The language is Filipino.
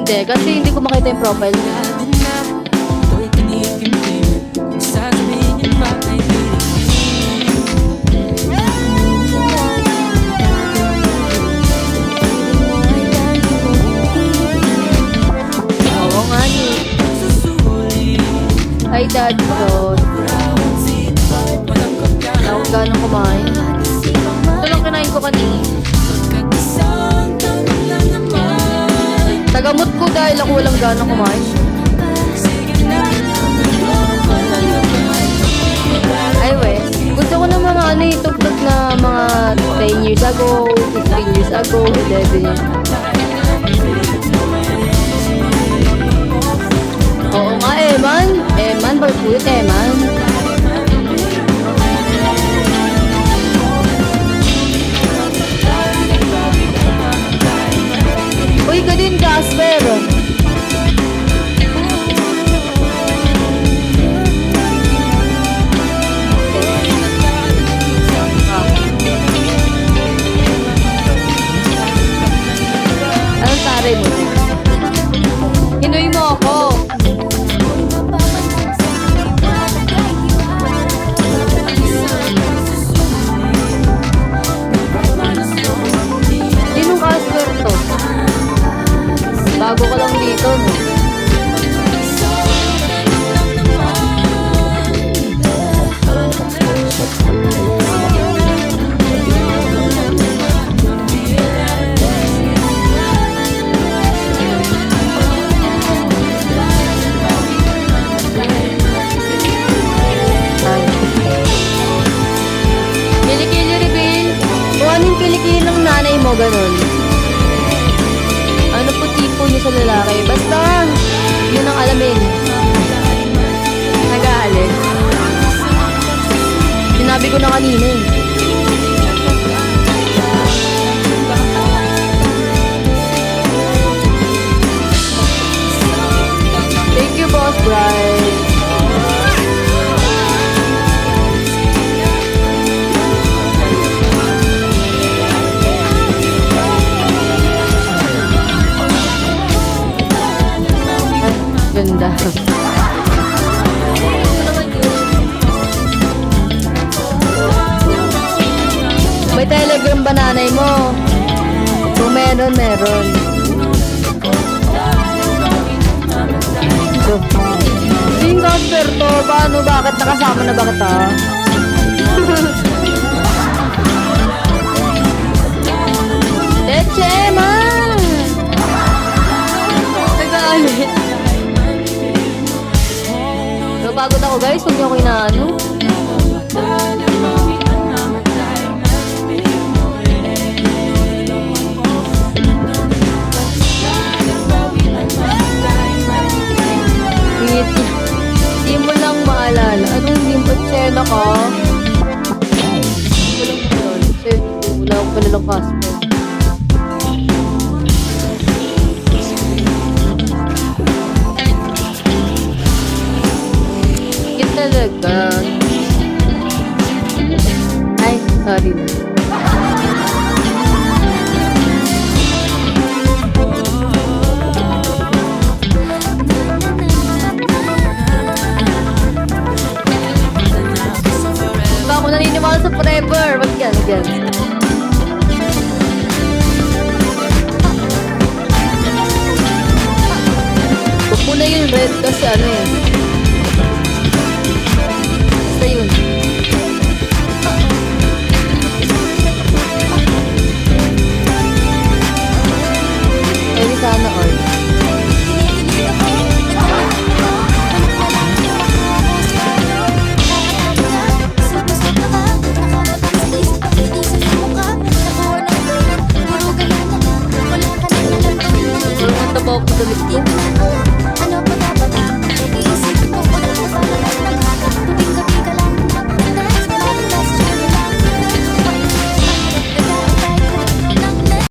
Hindi, kasi hindi ko makita yung profile niya. Oo nga ni. Hi, Dad. Ako gano'ng kumain. Ito lang kinain ko kanina. Tagamot ko dahil ako walang gano'ng kumain. Ay, we. Gusto ko na mga ano yung tugtog na mga 10 years ago, 15 years ago, 11 years. Oo nga, Eman. Eman, bagpuyot, Eman. Uy, ka din, Casper. Anong taray mo? Hinuy mo ako. Sinong Casper to? Bago ka lang dito, no? Kilikili reveal. Kung anong kilikili ng nanay mo, ganun. Ano po tipo niyo sa lalaki? Basta, yun ang alamin. Nag-aalis. Sinabi ko na kanina eh. Thank you, Boss Brian. Ganda. May Telegram ba nanay mo? Kung meron, meron. So, yung Casper to, paano, bakit nakasama na ba kita? Leche, man! Nag-aalit. Napagod ako, guys. Huwag niyo ako inaano. Hindi mo lang maalala. Ano, hindi mo patsela ka? Walang maalala. Wala akong palalang Casper. Talaga. Ay, sorry na. Ba ako naniniwala sa forever. Wag yan, wag yan. Huwag mo na yung red kasi ano eh. Yun. Pwede sana all. Ang tabaw ko sa likod.